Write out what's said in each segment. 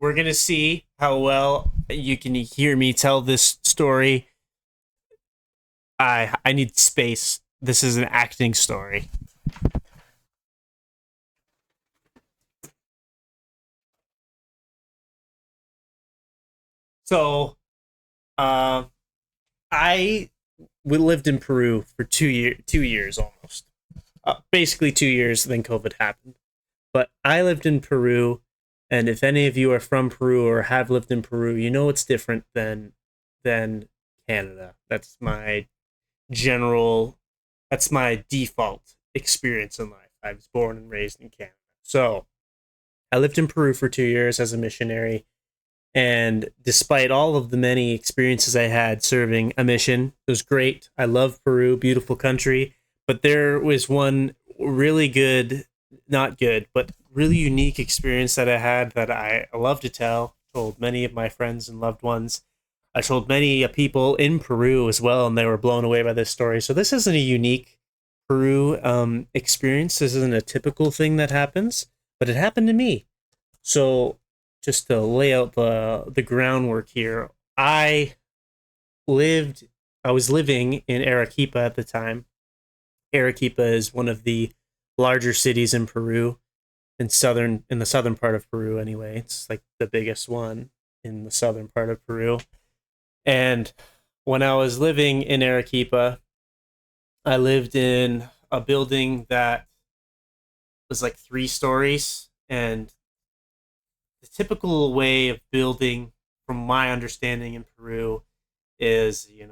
we're gonna see how well you can hear me tell this story. I need space. This is an acting story. So, uh, I we lived in Peru for 2 years almost. Basically 2 years. Then COVID happened. But I lived in Peru, and if any of you are from Peru or have lived in Peru, you know it's different than Canada. General that's my default experience in life. I was born and raised in Canada. So I lived in Peru for 2 years as a missionary. And despite all of the many experiences I had serving a mission, it was great. I love Peru, beautiful country. But there was one really good, not good, but really unique experience that I had that I love to tell. Told many of my friends and loved ones. I told many people in Peru as well, and they were blown away by this story. So this isn't a unique Peru experience. This isn't a typical thing that happens, but it happened to me. So just to lay out the groundwork here, lived I was living in Arequipa at the time. Arequipa is one of the larger cities in Peru, in the southern part of Peru anyway. It's like the biggest one in the southern part of Peru. And when I was living in Arequipa, I lived in a building that was like 3 stories. And the typical way of building, from my understanding in Peru, is you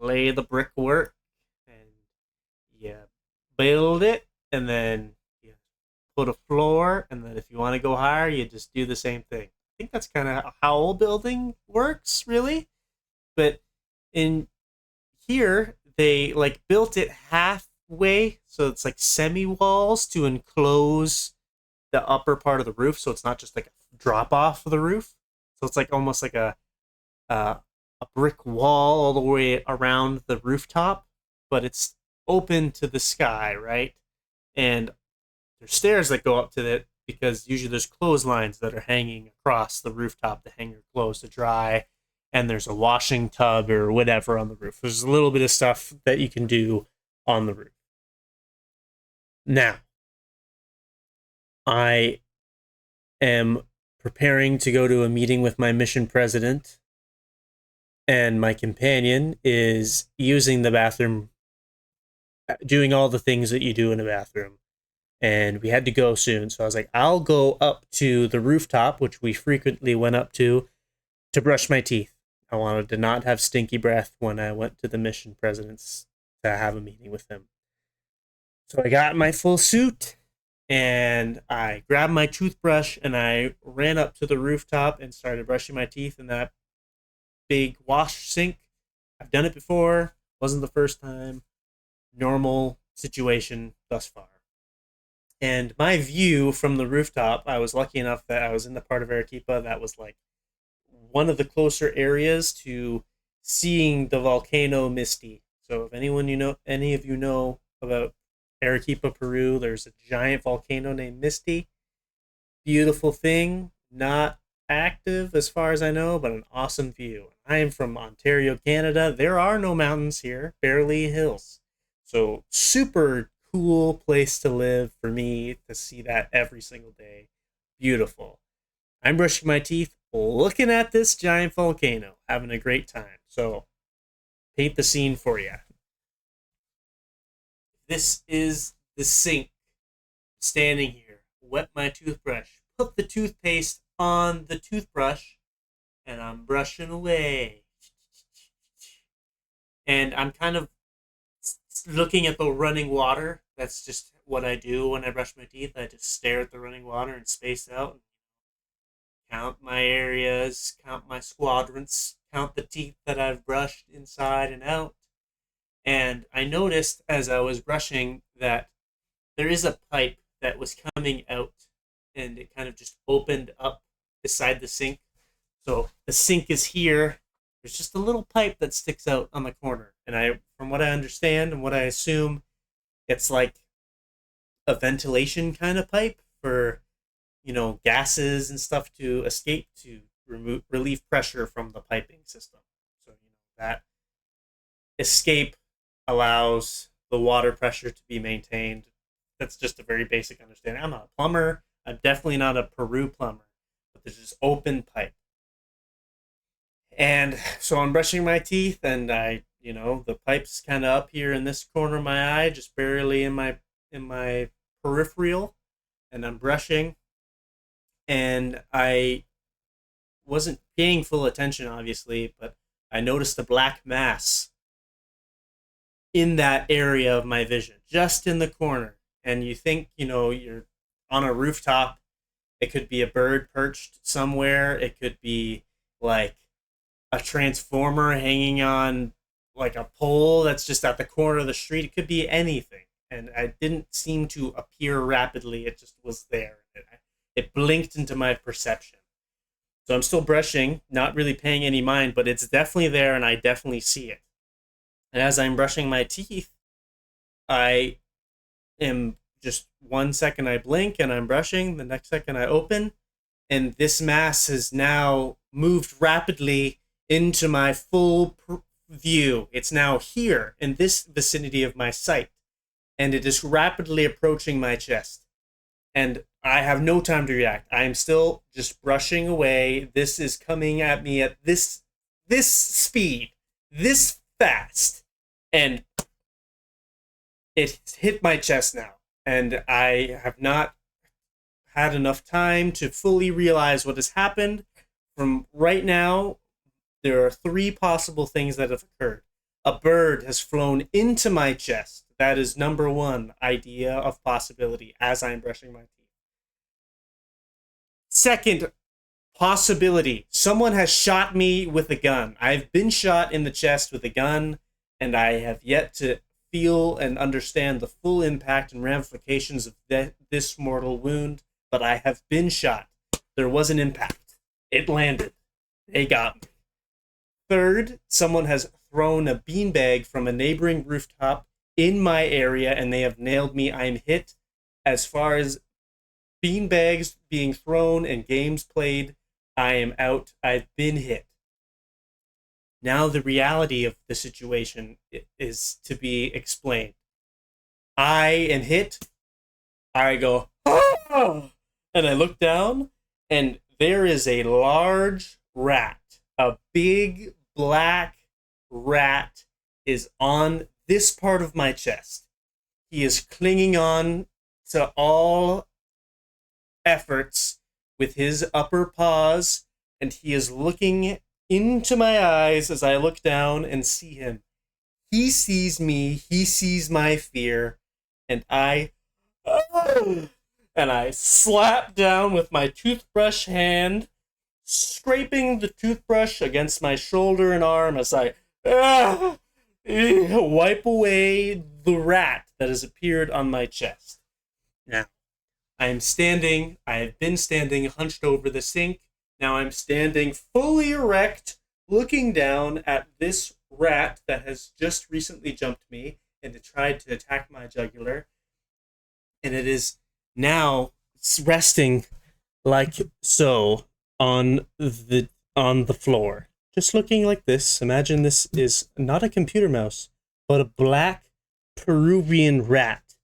lay the brickwork and you build it, and then you put a floor, and then if you want to go higher, you just do the same thing. I think that's kind of how all building works, really. But in here, they like built it halfway, so it's like semi walls to enclose the upper part of the roof, so it's not just like a drop off of the roof. So it's like almost like uh, a brick wall all the way around the rooftop, but it's open to the sky, right? And there's stairs that go up to it because usually there's clotheslines that are hanging across the rooftop to hang your clothes to dry, and there's a washing tub or whatever on the roof. There's a little bit of stuff that you can do on the roof. Now, I am preparing to go to a meeting with my mission president, and my companion is using the bathroom, doing all the things that you do in a bathroom. And we had to go soon, so I was like, I'll go up to the rooftop, which we frequently went up to brush my teeth. I wanted to not have stinky breath when I went to the mission president's to have a meeting with him. So I got my full suit, and I grabbed my toothbrush, and I ran up to the rooftop and started brushing my teeth in that big wash sink. I've done it before, wasn't the first time. Normal situation thus far. And my view from the rooftop, I was lucky enough that I was in the part of Arequipa that was like one of the closer areas to seeing the volcano Misty. So if any of you know about Arequipa, Peru, there's a giant volcano named Misty. Beautiful thing, not active as far as I know, but an awesome view. I am from Ontario, Canada. There are no mountains here, barely hills. So super cool place to live for me to see that every single day. Beautiful. I'm brushing my teeth, looking at this giant volcano, having a great time. So paint the scene for you. This is the sink. Standing here, wet my toothbrush, put the toothpaste on the toothbrush, and I'm brushing away. And I'm kind of looking at the running water. That's just what I do when I brush my teeth. I just stare at the running water and space out, and count my areas, count my squadrants, count the teeth that I've brushed inside and out. And I noticed as I was brushing that there is a pipe that was coming out, and it kind of just opened up beside the sink. So the sink is here. There's just a little pipe that sticks out on the corner. And from what I understand and what I assume, it's like a ventilation kind of pipe for gases and stuff to escape to relieve pressure from the piping system. So that escape allows the water pressure to be maintained. That's just a very basic understanding. I'm not a plumber. I'm definitely not a Peru plumber, but there's this open pipe. And so I'm brushing my teeth, and the pipe's kind of up here in this corner of my eye, just barely in my peripheral, and I'm brushing, and I wasn't paying full attention, obviously, but I noticed a black mass in that area of my vision, just in the corner. And you think, you're on a rooftop. It could be a bird perched somewhere. It could be like a transformer hanging on like a pole that's just at the corner of the street. It could be anything. And it didn't seem to appear rapidly. It just was there. It blinked into my perception. So I'm still brushing, not really paying any mind, but it's definitely there, and I definitely see it. And as I'm brushing my teeth, I am just 1 second I blink and I'm brushing, the next second I open, and this mass has now moved rapidly into my full view. It's now here in this vicinity of my sight, and it is rapidly approaching my chest. And I have no time to react. I am still just brushing away. This is coming at me at this speed, this fast, and it's hit my chest now. And I have not had enough time to fully realize what has happened. From right now, there are 3 possible things that have occurred. A bird has flown into my chest. That is number 1 idea of possibility as I'm brushing my teeth. Second possibility, someone has shot me with a gun. I've been shot in the chest with a gun, and I have yet to feel and understand the full impact and ramifications of this mortal wound, but I have been shot. There was an impact. It landed. They got me. Third, someone has thrown a beanbag from a neighboring rooftop in my area, and they have nailed me. I'm hit. As far as beanbags being thrown and games played, I am out. I've been hit. Now the reality of the situation is to be explained. I am hit. I go, oh! And I look down, and there is a large rat. A big black rat is on this part of my chest. He is clinging on to all efforts with his upper paws, and he is looking into my eyes as I look down and see him. He sees me, he sees my fear, and I slap down with my toothbrush hand, scraping the toothbrush against my shoulder and arm as I wipe away the rat that has appeared on my chest. Now, I have been standing hunched over the sink. Now I'm standing fully erect, looking down at this rat that has just recently jumped me and it tried to attack my jugular. And it is now resting like so on the floor. Just looking like this. Imagine this is not a computer mouse, but a black Peruvian rat.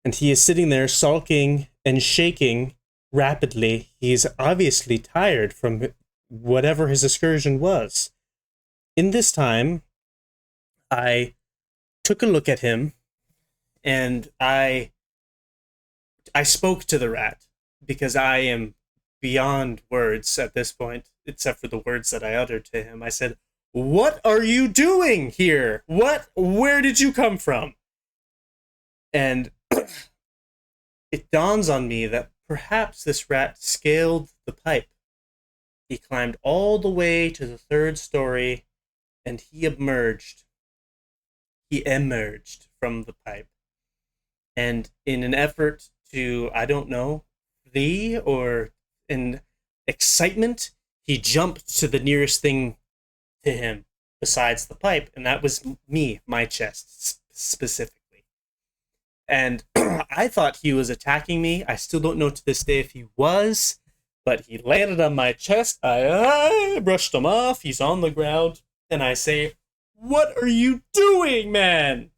And he is sitting there sulking and shaking rapidly. He's obviously tired from whatever his excursion was. In this time, I took a look at him, and I spoke to the rat, because I am beyond words at this point, except for the words that I uttered to him. I said, "What are you doing here? Where did you come from?" And it dawns on me that perhaps this rat scaled the pipe. He climbed all the way to the 3rd story, and he emerged. He emerged from the pipe. And in an effort to, I don't know, flee or in excitement, he jumped to the nearest thing to him besides the pipe, and that was me, my chest specifically. And I thought he was attacking me. I still don't know to this day if he was, but he landed on my chest. I brushed him off. He's on the ground. And I say, "What are you doing, man?"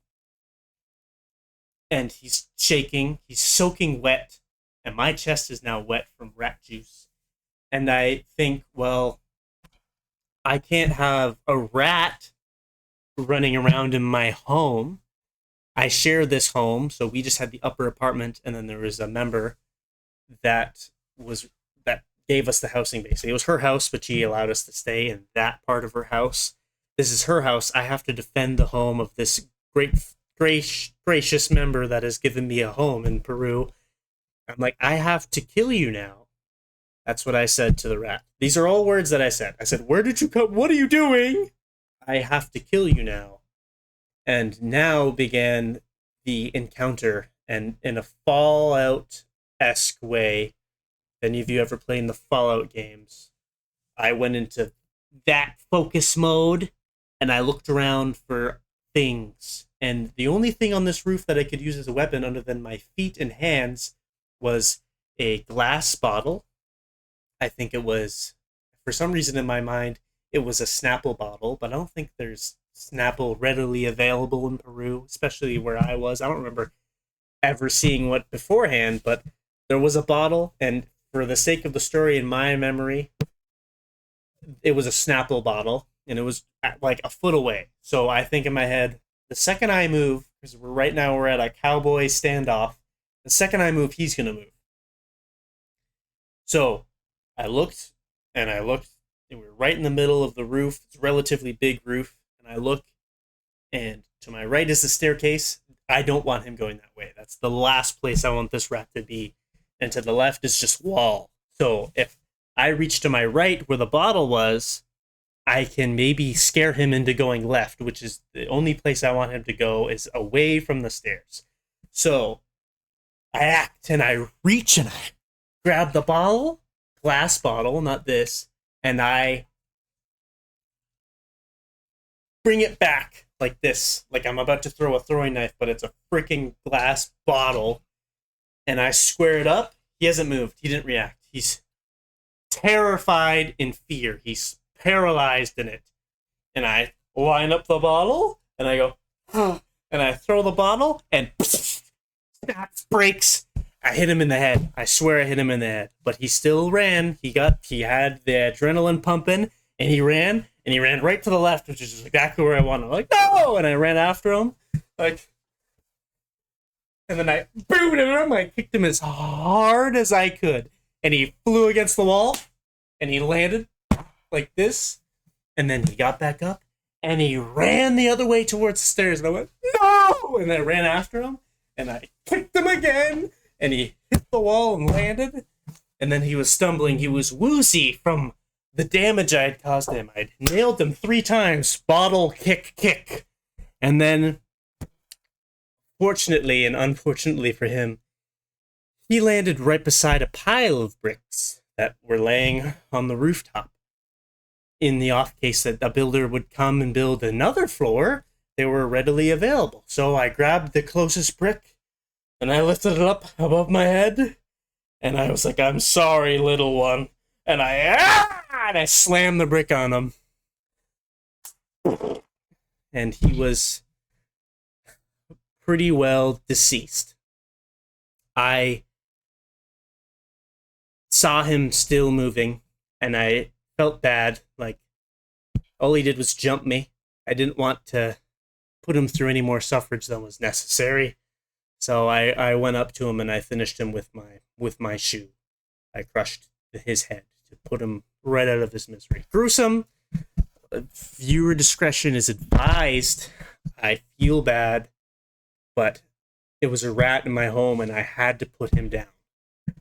And he's shaking. He's soaking wet. And my chest is now wet from rat juice. And I think, well, I can't have a rat running around in my home. I share this home, so we just had the upper apartment, and then there was a member that that gave us the housing base. It was her house, but she allowed us to stay in that part of her house. This is her house. I have to defend the home of this gracious member that has given me a home in Peru. I'm like, I have to kill you now. That's what I said to the rat. These are all words that I said. I said, "Where did you come? What are you doing? I have to kill you now." And now began the encounter, and in a Fallout-esque way. If any of you ever played the Fallout games, I went into that focus mode, and I looked around for things. And the only thing on this roof that I could use as a weapon other than my feet and hands was a glass bottle. I think it was, for some reason in my mind, it was a Snapple bottle, but I don't think there's Snapple readily available in Peru, especially where I was. I don't remember ever seeing what beforehand, but there was a bottle, and for the sake of the story in my memory, it was a Snapple bottle, and it was like a foot away. So I think in my head, the second I move, because right now we're at a cowboy standoff, the second I move, he's going to move. So I looked, and we were right in the middle of the roof. It's a relatively big roof. And I look, and to my right is the staircase. I don't want him going that way. That's the last place I want this rat to be. And to the left is just wall. So if I reach to my right where the bottle was, I can maybe scare him into going left, which is the only place I want him to go, is away from the stairs. So I act, and I reach, and I grab the bottle, glass bottle, not this, and I bring it back like this, like I'm about to throw a throwing knife, but it's a freaking glass bottle, and I square it up. He hasn't moved. He didn't react. He's terrified in fear. He's paralyzed in it. And I line up the bottle, and I go, and I throw the bottle, and snaps, breaks. I hit him in the head. I swear I hit him in the head. But he still ran. He had the adrenaline pumping, and he ran right to the left, which is exactly where I wanted. I'm like, no! And I ran after him. And then I boomed him. I kicked him as hard as I could. And he flew against the wall, and he landed like this. And then he got back up, and he ran the other way towards the stairs. And I went, no! And I ran after him, and I kicked him again. And he hit the wall and landed. And then he was stumbling. He was woozy from the damage I had caused him. I'd nailed him 3 times. Bottle, kick. And then, fortunately and unfortunately for him, he landed right beside a pile of bricks that were laying on the rooftop. In the off case that a builder would come and build another floor, they were readily available. So I grabbed the closest brick, and I lifted it up above my head, and I was like, "I'm sorry, little one." And I slammed the brick on him. And he was pretty well deceased. I saw him still moving, and I felt bad. Like, all he did was jump me. I didn't want to put him through any more suffrage than was necessary. So I went up to him, and I finished him with my shoe. I crushed his head to put him right out of his misery. Gruesome. Viewer discretion is advised. I feel bad, but it was a rat in my home, and I had to put him down.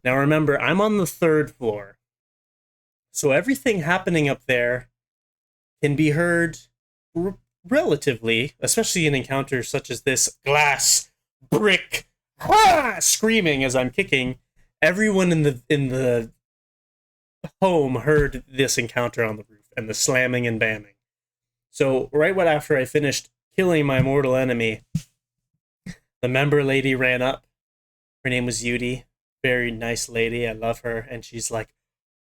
Now remember, I'm on the 3rd floor, so everything happening up there can be heard relatively, especially in encounters such as this. Glass, brick, screaming as I'm kicking. Everyone in the home heard this encounter on the roof and the slamming and bamming. So right after I finished killing my mortal enemy, The member lady ran up. Her name was Yudi. Very nice lady. I love her. And she's like,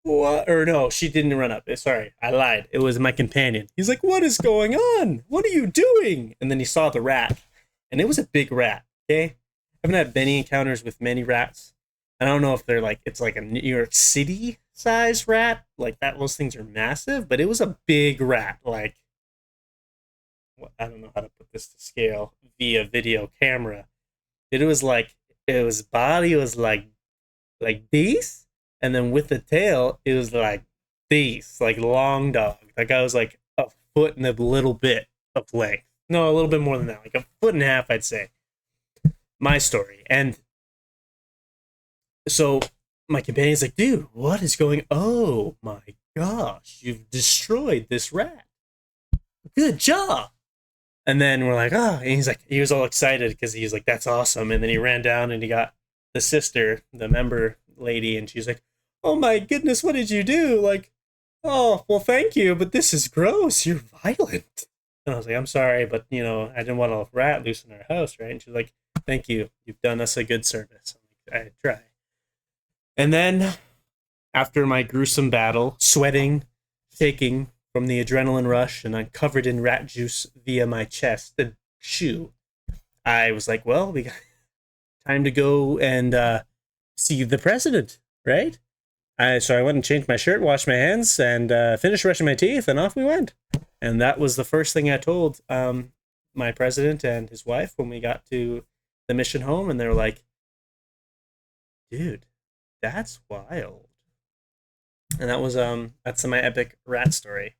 what? Or no, she didn't run up. Sorry, I lied. It was my companion. He's like, what is going on? What are you doing? And then he saw the rat. And it was a big rat. Okay. I haven't had many encounters with many rats. I don't know if they're like, it's like a New York City size rat. Like that, those things are massive, but it was a big rat. Like, I don't know how to put this to scale via video camera. It was like, it was body was like this, and then with the tail, it was like this, like long dog. That guy was like a foot and a little bit of length. No, a little bit more than that, like a foot and a half, I'd say. My story. And so my companion's like, dude, what is going? Oh my gosh, you've destroyed this rat. Good job. And then we're like, oh, and he's like, he was all excited because he's like, that's awesome. And then he ran down and he got the sister, the member lady, and she's like, oh my goodness, what did you do? Like, oh, well, thank you, but this is gross. You're violent. And I was like, I'm sorry, but you know, I didn't want a rat loose in our house, right? And she's like, thank you. You've done us a good service. I'm like, I try. And then after my gruesome battle, sweating, shaking from the adrenaline rush, and I'm covered in rat juice via my chest and shoe, I was like, well, we got time to go and see the president, right? So I went and changed my shirt, washed my hands, and finished brushing my teeth, and off we went. And that was the first thing I told my president and his wife when we got to the mission home, and they were like, dude, that's wild. And that was that's my epic rat story.